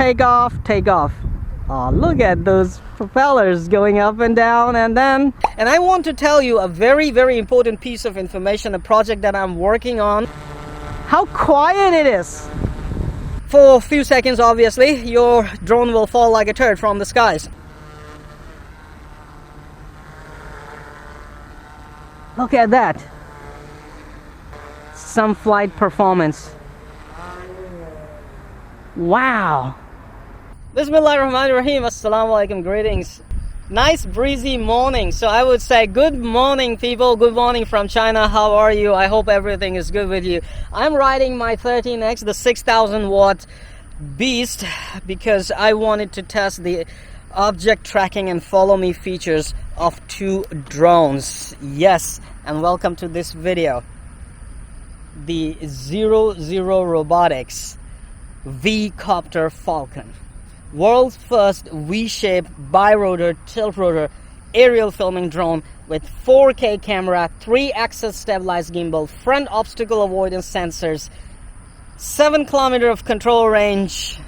take off, take off. Oh, look at those propellers going up and down. And I want to tell you a very, very important piece of information, a project that I'm working on. How quiet it is. For a few seconds, obviously, your drone will fall like a turd from the skies. Look at that. Some flight performance. Wow. Bismillahirrahmanirrahim. Assalamu alaikum. Greetings. Nice breezy morning. So I would say good morning, people. Good morning from China. How are you? I hope everything is good with you. I'm riding my 13X, the 6,000 watt beast, because I wanted to test the object tracking and follow me features of two drones. Yes, and welcome to this video. The 00 Robotics V-Copter Falcon. World's first V-shaped bi-rotor tilt rotor aerial filming drone with 4K camera, 3-axis stabilized gimbal, front obstacle avoidance sensors, 7 kilometers of control range,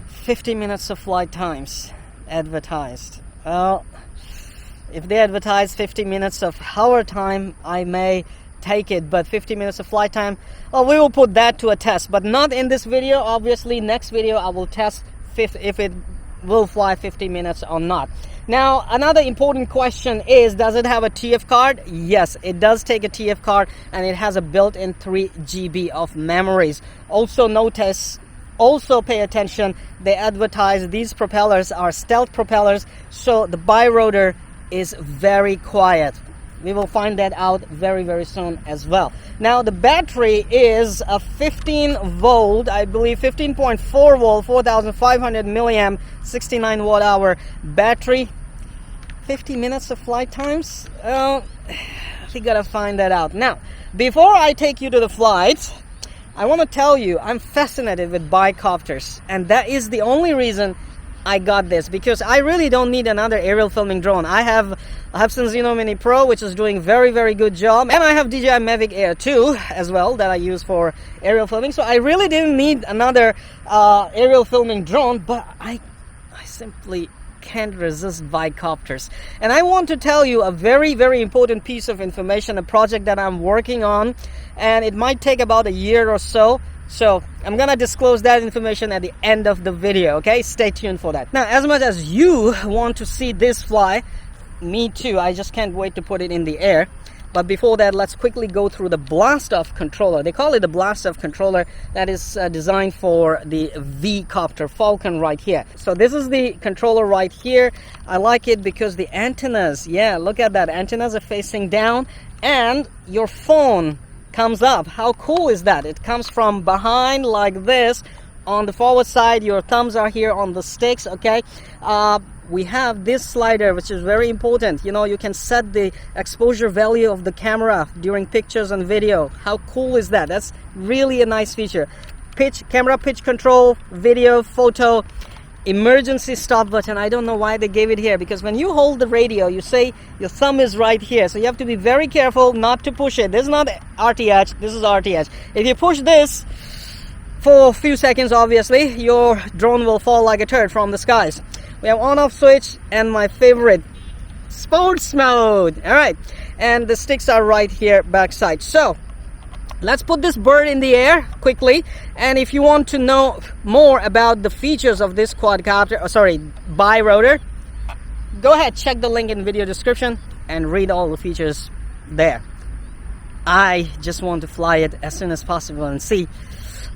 50 minutes of flight times advertised. Well, if they advertise 50 minutes of hour time, I may take it, but 50 minutes of flight time, well, we will put that to a test, but not in this video. Obviously, next video I will test if it will fly 50 minutes or not. Now, another important question is, does it have a TF card? Yes, it does take a TF card, and it has a built-in 3 GB of memories. Also notice, also pay attention, they advertise these propellers are stealth propellers, so the bi-rotor is very quiet. We will find that out very, very soon as well. Now, the battery is a 15 volt, I believe 15.4 volt, 4500 milliamp, 69 watt hour battery. 50 minutes of flight times? We gotta find that out. Now, before I take you to the flight, I want to tell you I'm fascinated with bi-copters, and that is the only reason I got this, because I really don't need another aerial filming drone. I have Xeno Mini Pro, which is doing very, very good job, and I have DJI Mavic Air 2 as well that I use for aerial filming. So I really didn't need another aerial filming drone, but I simply can't resist bi-copters. And I want to tell you a very, very important piece of information, a project that I'm working on, and it might take about a year or so. So I'm gonna disclose that information at the end of the video, okay? Stay tuned for that. Now, as much as you want to see this fly, me too, I just can't wait to put it in the air. But before that, let's quickly go through the blast-off controller. They call it the blast-off controller that is designed for the V-Copter Falcon right here. So this is the controller right here. I like it because the antennas, yeah, look at that. Antennas are facing down, and your phone comes up. How cool is that? It comes from behind like this. On the forward side, your thumbs are here on the sticks, okay? We have this slider, which is very important. You know, you can set the exposure value of the camera during pictures and video. How cool is that? That's really a nice feature. Camera pitch control, video, photo, emergency stop button. I don't know why they gave it here, because when you hold the radio, you say your thumb is right here, so you have to be very careful not to push it. This is not RTH, this is RTH. If you push this for a few seconds, obviously your drone will fall like a turd from the skies. We have on-off switch and my favorite, sports mode. All right, and the sticks are right here backside. So let's put this bird in the air quickly, and if you want to know more about the features of this quadcopter, bi-rotor, go ahead, check the link in video description and read all the features there. I just want to fly it as soon as possible and see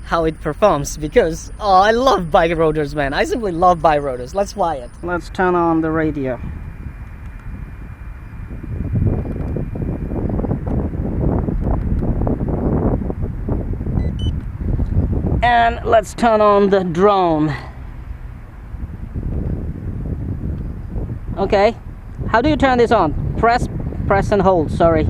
how it performs, because I love bi-rotors, man. I simply love bi-rotors. Let's fly it. Let's turn on the radio. And let's turn on the drone. Okay, how do you turn this on? Press and hold, sorry.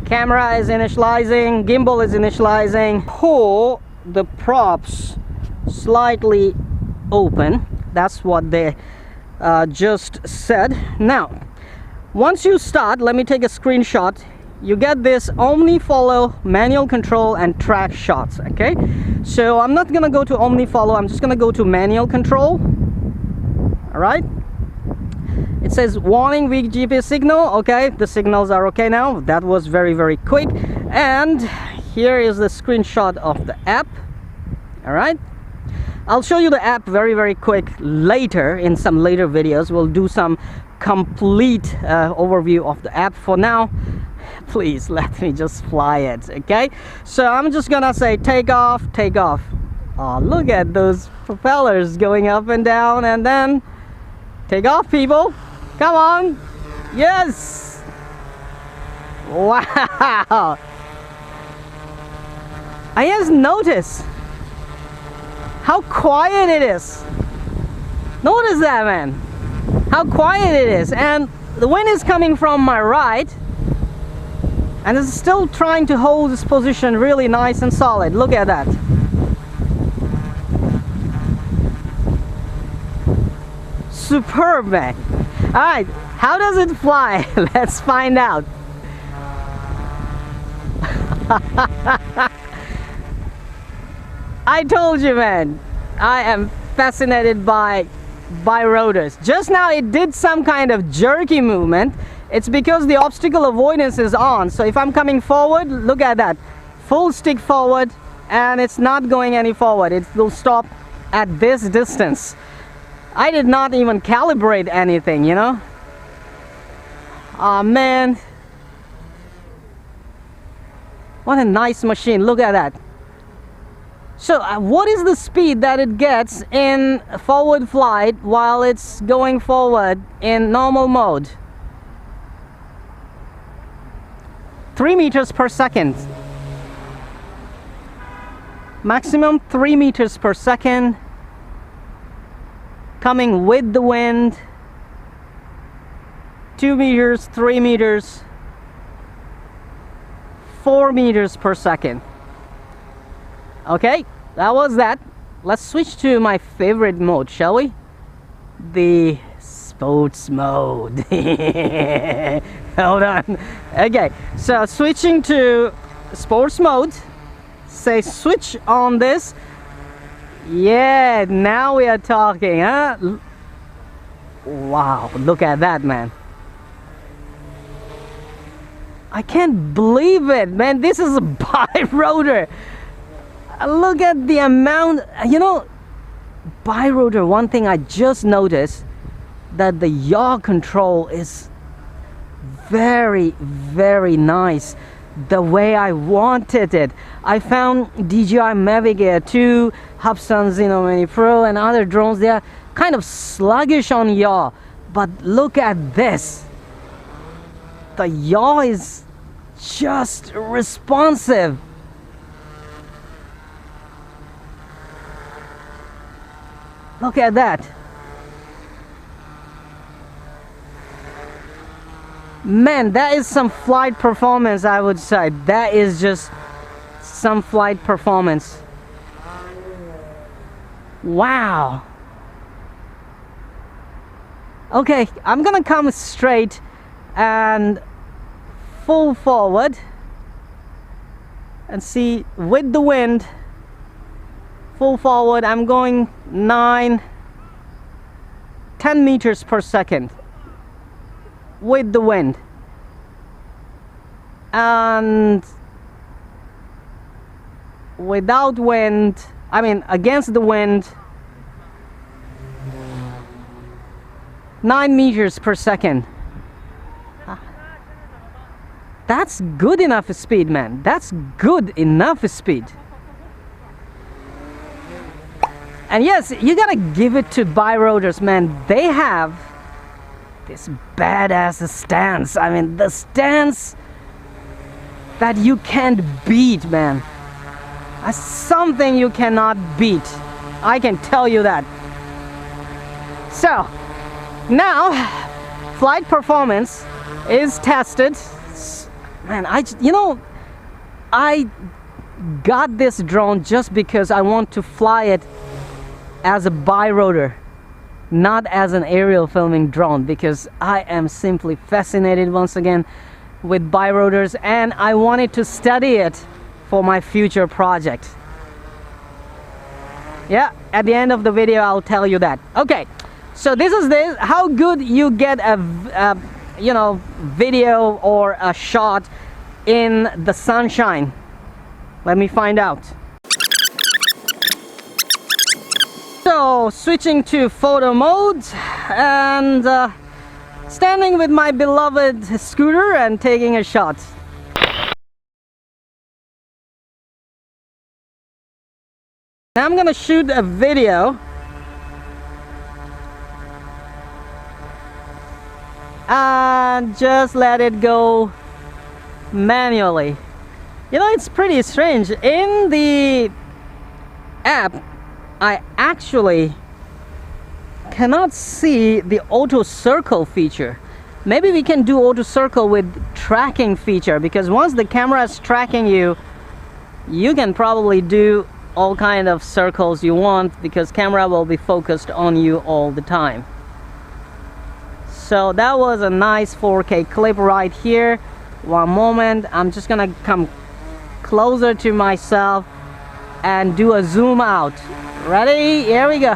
Camera is initializing, gimbal is initializing. Pull the props slightly open. That's what they just said. Now, once you start, let me take a screenshot. you get this omni follow, manual control, and track shots. Okay, so I'm not gonna go to omni follow, I'm just gonna go to manual control. All right, it says warning, weak GPS signal. Okay, the signals are okay now. That was very quick. And here is the screenshot of the app. All right, I'll show you the app very quick later. In some later videos we'll do some complete overview of the app. For now, please let me just fly it. Okay, so I'm just gonna say take off. Oh, look at those propellers going up and down, and then take off, people. Come on. Yes. Wow. I just noticed how quiet it is. Notice that, man, how quiet it is. And the wind is coming from my right, and it's still trying to hold this position really nice and solid. Look at that. Superb, man. All right, how does it fly? Let's find out. I told you, man, I am fascinated by Bi-Rotors. Just now it did some kind of jerky movement. It's because the obstacle avoidance is on. So if I'm coming forward, look at that, full stick forward, and it's not going any forward. It will stop at this distance. I did not even calibrate anything, you know. Oh man, what a nice machine. Look at that. So what is the speed that it gets in forward flight while it's going forward in normal mode? 3 meters per second. Maximum 3 meters per second. Coming with the wind. 2 meters, 3 meters, 4 meters per second. Okay, that was that. Let's switch to my favorite mode, shall we? The sports mode. Hold on. Okay, so switching to sports mode. Say switch on this. Yeah, now we are talking, huh? Wow, look at that, man. I can't believe it, man. This is a Bi-Rotor. Look at the amount, you know, Bi-Rotor, one thing I just noticed, that the yaw control is very nice, the way I wanted it. I found DJI Mavic Air 2, Hubsan's, you know, Mini Pro, and other drones, they are kind of sluggish on yaw, but look at this. The yaw is just responsive. Look at that. Man, that is some flight performance, I would say. That is just some flight performance. Wow. Okay, I'm gonna come straight and full forward and see with the wind. Full forward, I'm going 9-10 meters per second with the wind, and without wind, I mean against the wind, 9 meters per second. That's good enough speed, man. That's good enough speed. And yes, you gotta give it to Bi-Rotors, man. They have this badass stance. I mean, the stance that you can't beat, man. That's something you cannot beat. I can tell you that. So, now, flight performance is tested. Man, I got this drone just because I want to fly it as a Bi-Rotor, not as an aerial filming drone, because I am simply fascinated once again with Bi-Rotors, and I wanted to study it for my future project. Yeah, at the end of the video I'll tell you that. Okay, so this is how good you get a you know, video or a shot in the sunshine. Let me find out. So switching to photo mode and standing with my beloved scooter and taking a shot. Now I'm gonna shoot a video and just let it go manually. You know, it's pretty strange. In the app, I actually cannot see the auto circle feature. Maybe we can do auto circle with tracking feature, because once the camera is tracking you, you can probably do all kind of circles you want, because camera will be focused on you all the time. So that was a nice 4K clip right here. One moment, I'm just gonna come closer to myself and do a zoom out. Ready? Here we go.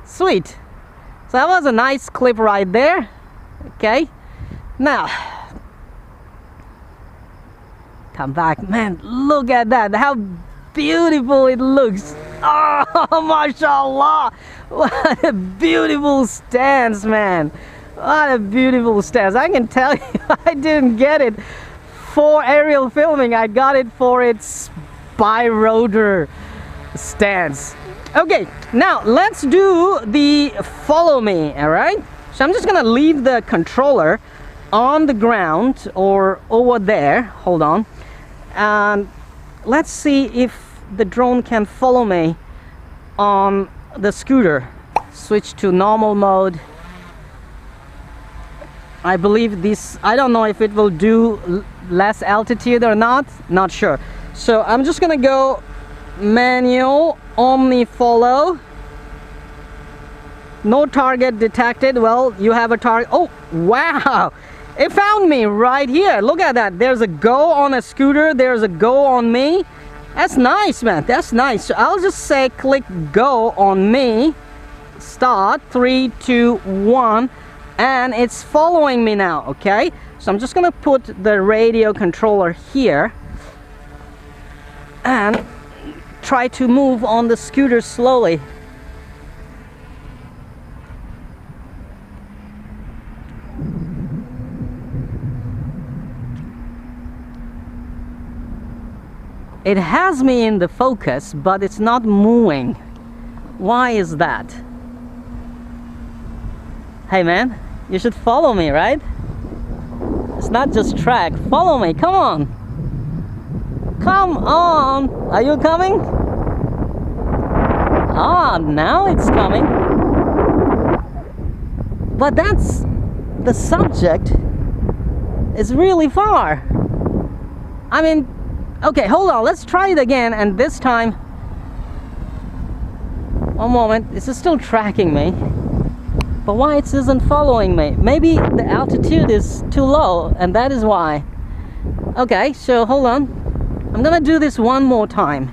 Sweet. So that was a nice clip right there. Okay, now come back. Man, look at that, how beautiful it looks. Oh, mashallah, what a beautiful stance, man. What a beautiful stance. I can tell you, I didn't get it for aerial filming, I got it for its Bi-Rotor stance. Okay, now let's do the follow me. All right, so I'm just gonna leave the controller on the ground or over there. Hold on, and let's see if the drone can follow me on the scooter. Switch to normal mode. I believe this, I don't know if it will do less altitude or not sure. So I'm just gonna go manual omni follow. No target detected. Well, you have a target. Oh wow, it found me right here. Look at that, there's a go on a scooter, there's a go on me. That's nice, man, that's nice. So I'll just say click go on me, start, 3 2 1, and it's following me now. Okay, so I'm just gonna put the radio controller here and try to move on the scooter slowly. It has me in the focus, but it's not moving. Why is that? Hey man, you should follow me, right? It's not just track. Follow me, come on. Come on. Are you coming? Ah, now it's coming. But that's, the subject is really far. I mean, okay, hold on, let's try it again, and this time, one moment, this is still tracking me, but why it isn't following me? Maybe the altitude is too low, and that is why. Okay, so hold on, I'm gonna do this one more time.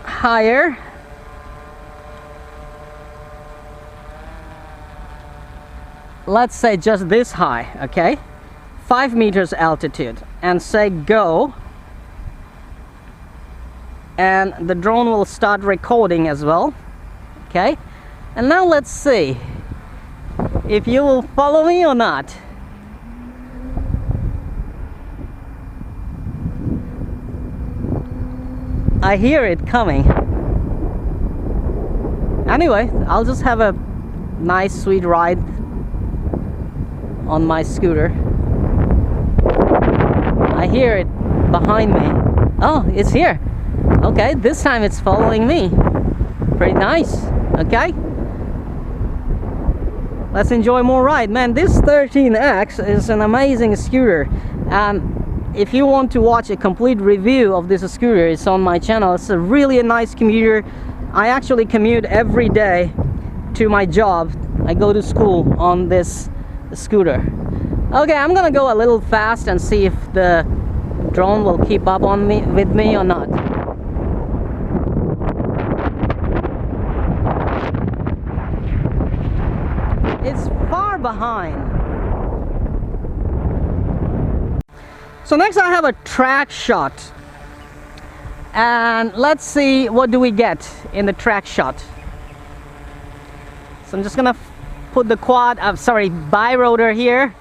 Higher. Let's say just this high, okay? 5 meters altitude, and say go, and the drone will start recording as well. Okay, and now let's see if you will follow me or not. I hear it coming. Anyway, I'll just have a nice sweet ride on my scooter. I hear it behind me. Oh, it's here. Okay, this time it's following me. Pretty nice. Okay, let's enjoy more ride. Man, this 13X is an amazing scooter. if you want to watch a complete review of this scooter, it's on my channel. It's a really nice commuter. I actually commute every day to my job. I go to school on this scooter. Okay, I'm gonna go a little fast and see if the drone will keep up on me with me or not. It's far behind. So next I have a track shot, and let's see what do we get in the track shot. So I'm just gonna put the Bi-Rotor here,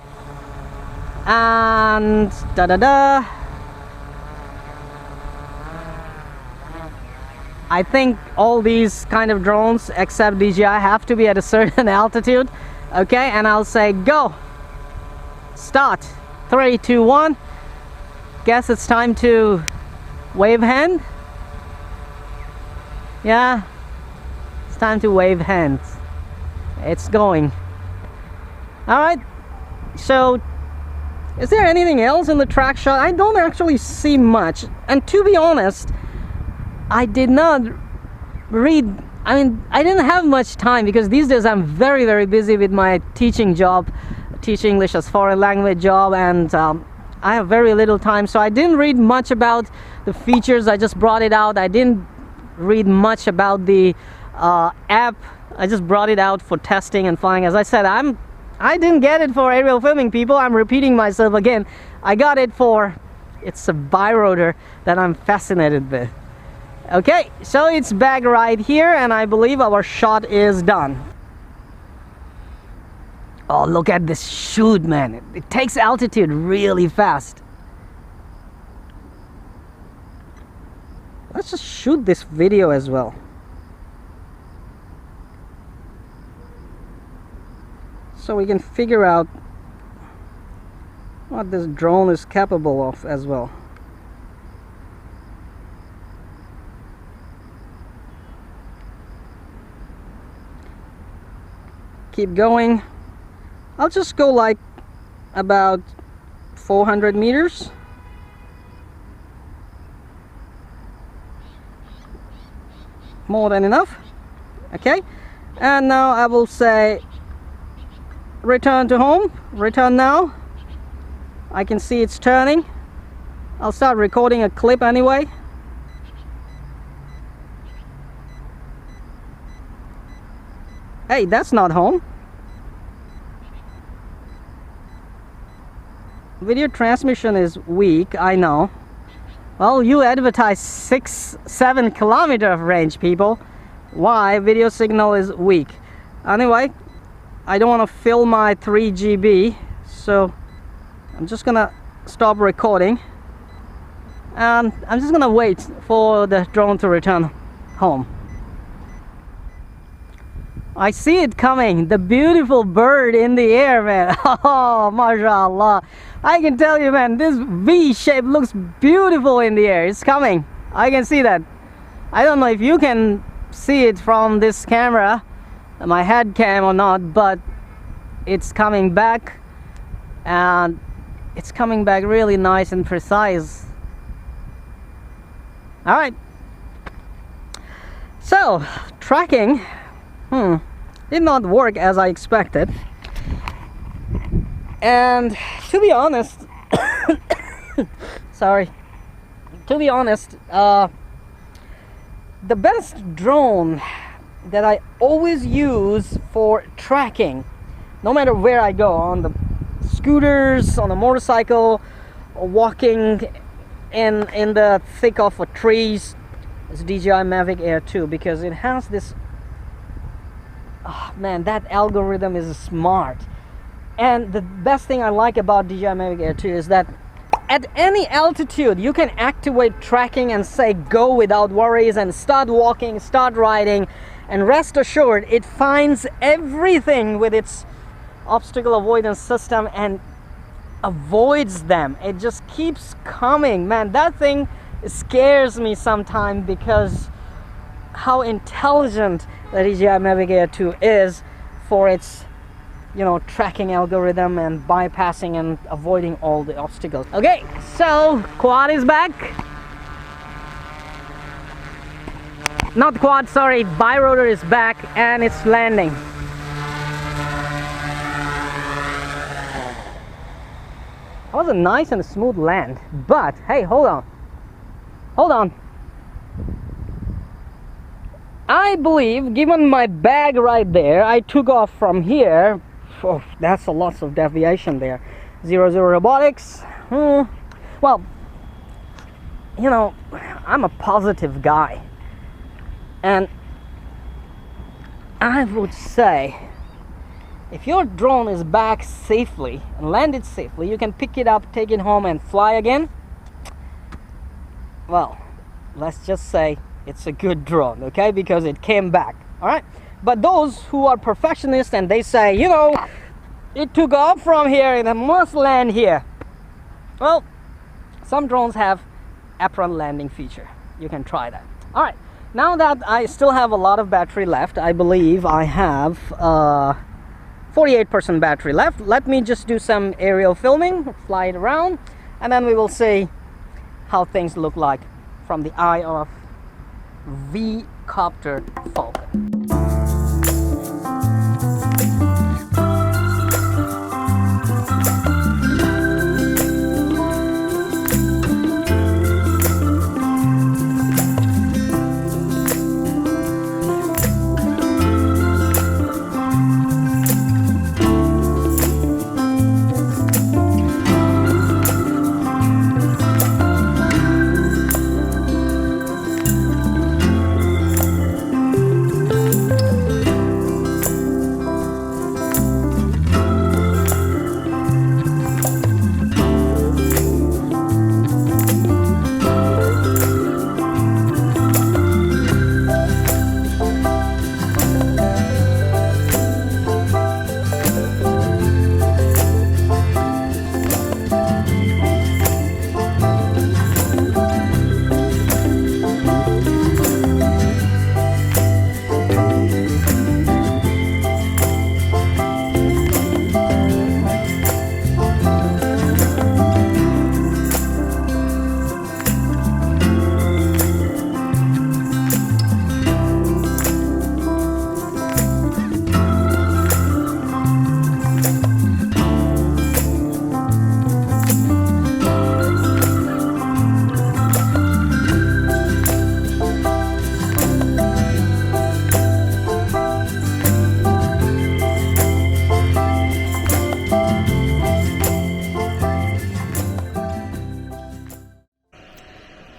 and I think all these kind of drones except DJI have to be at a certain altitude. Okay, and I'll say go, start, 3, 2, 1. Guess it's time to wave hand. Yeah, it's time to wave hands. It's going. All right, so is there anything else in the track shot? I don't actually see much, and to be honest, I did not read. I mean, I didn't have much time because these days I'm very busy with my teaching job, teach English as foreign language job, and I have very little time, so I didn't read much about the features. I just brought it out. I didn't read much about the app. I just brought it out for testing and flying. As I said, I didn't get it for aerial filming, people. I'm repeating myself again. I got it for, it's a Bi-Rotor that I'm fascinated with. Okay, so it's back right here, and I believe our shot is done. Oh, look at this shoot, man. It takes altitude really fast. Let's just shoot this video as well. So we can figure out what this drone is capable of as well. Keep going. I'll just go like about 400 meters. More than enough. Okay, and now I will say return to home. Return now. I can see it's turning. I'll start recording a clip anyway. Hey, that's not home. Video transmission is weak, I know. Well, you advertise 6-7 kilometer of range, people. Why? Video signal is weak. Anyway, I don't want to fill my 3 GB, so I'm just gonna stop recording, and I'm just gonna wait for the drone to return home. I see it coming, the beautiful bird in the air, man. Oh, mashallah. I can tell you, man, this V shape looks beautiful in the air. It's coming. I can see that. I don't know if you can see it from this camera, my head cam or not, but it's coming back, and it's coming back really nice and precise. All right. So, tracking did not work as I expected, and to be honest sorry, to be honest, the best drone that I always use for tracking, no matter where I go, on the scooters, on a motorcycle, or walking in the thick of trees, is DJI Mavic Air 2, because it has this, oh man, that algorithm is smart. And the best thing I like about DJI Mavic Air 2 is that at any altitude you can activate tracking and say go without worries, and start walking, start riding, and rest assured it finds everything with its obstacle avoidance system and avoids them. It just keeps coming, man. That thing scares me sometimes because how intelligent the DJI Mavic Air 2 is for its you know, tracking algorithm and bypassing and avoiding all the obstacles. Okay, so quad is back. Not quad, sorry, Bi-Rotor is back and it's landing. That was a nice and smooth land, but hey, hold on. I believe, given my bag right there, I took off from here. Oh, that's a lot of deviation there. 00 robotics. Well, you know, I'm a positive guy, and I would say if your drone is back safely and landed safely, you can pick it up, take it home and fly again. Well, let's just say it's a good drone, okay, because it came back. All right, but those who are perfectionists and they say, you know, it took off from here and it must land here. Well, some drones have apron landing feature. You can try that. All right, now that I still have a lot of battery left, I believe I have 48% battery left. Let me just do some aerial filming, fly it around, and then we will see how things look like from the eye of V-Copter Falcon.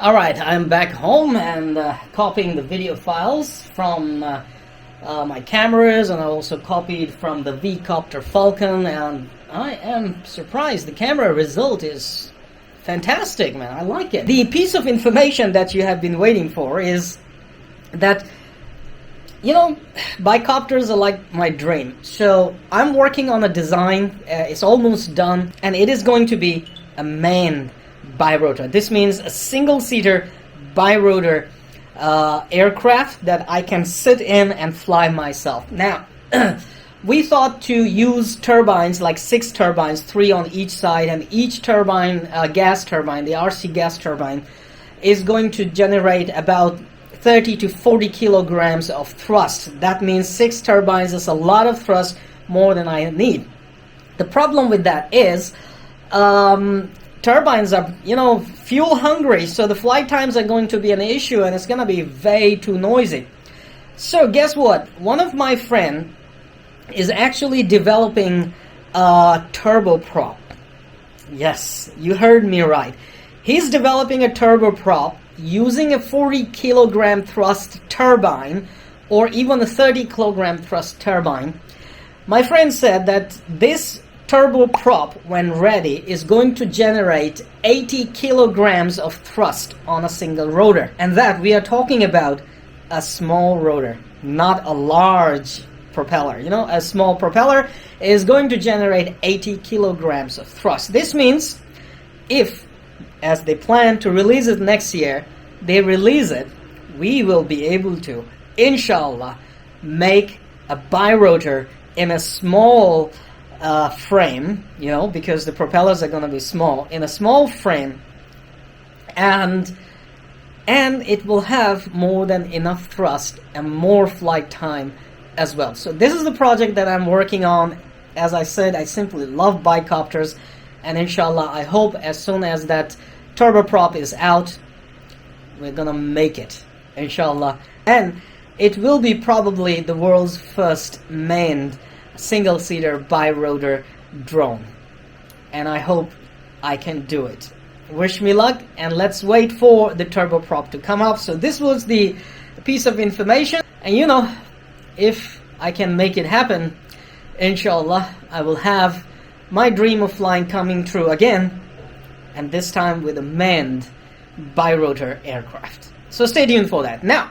Alright, I'm back home and copying the video files from my cameras, and I also copied from the V-Copter Falcon, and I am surprised. The camera result is fantastic, man. I like it. The piece of information that you have been waiting for is that, you know, Bi-Copters are like my dream. So I'm working on a design, it's almost done, and it is going to be a manned Bi-Rotor. This means a single-seater Bi-Rotor aircraft that I can sit in and fly myself. Now, we thought to use turbines, like 6 turbines, 3 on each side, and each turbine, gas turbine, the RC gas turbine, is going to generate about 30 to 40 kilograms of thrust. That means 6 turbines is a lot of thrust, more than I need. The problem with that is turbines are, you know, fuel hungry, so the flight times are going to be an issue, and it's going to be way too noisy. So guess what? One of my friends is actually developing a turboprop. Yes, you heard me right. He's developing a turboprop using a 40 kilogram thrust turbine or even a 30 kilogram thrust turbine. My friend said that this turboprop, when ready, is going to generate 80 kilograms of thrust on a single rotor. And that we are talking about a small rotor, not a large propeller. You know, a small propeller is going to generate 80 kilograms of thrust. This means if, as they plan to release it next year, they release it, we will be able to, inshallah, make a Bi-Rotor in a small frame, you know, because the propellers are going to be small, in a small frame, and it will have more than enough thrust and more flight time as well. So this is the project that I'm working on. As I said, I simply love Bi-Copters, and inshallah, I hope as soon as that turboprop is out, we're gonna make it, inshallah. And it will be probably the world's first manned single-seater Bi-Rotor drone, and I hope I can do it. Wish me luck, and let's wait for the turboprop to come up. So this was the piece of information, and you know, if I can make it happen, inshallah, I will have my dream of flying coming true again, and this time with a manned Bi-Rotor aircraft. So stay tuned for that. Now,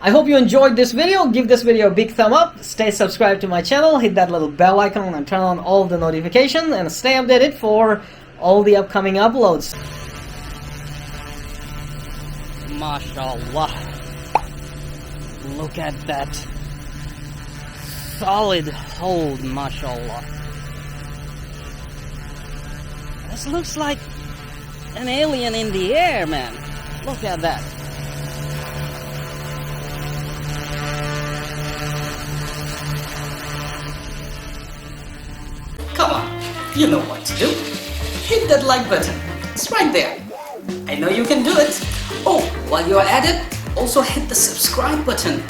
I hope you enjoyed this video. Give this video a big thumb up, stay subscribed to my channel, hit that little bell icon and turn on all the notifications, and stay updated for all the upcoming uploads. MashaAllah. Look at that solid hold, MashaAllah. This looks like an alien in the air, man. Look at that. Come on, you know what to do. Hit that like button. It's right there. I know you can do it. Oh, while you're at it, also hit the subscribe button.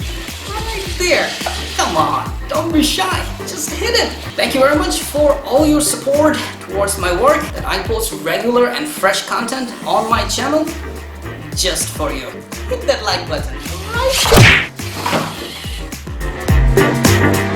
Right there. Come on, don't be shy. Just hit it. Thank you very much for all your support towards my work, that I post regular and fresh content on my channel just for you. Hit that like button right there.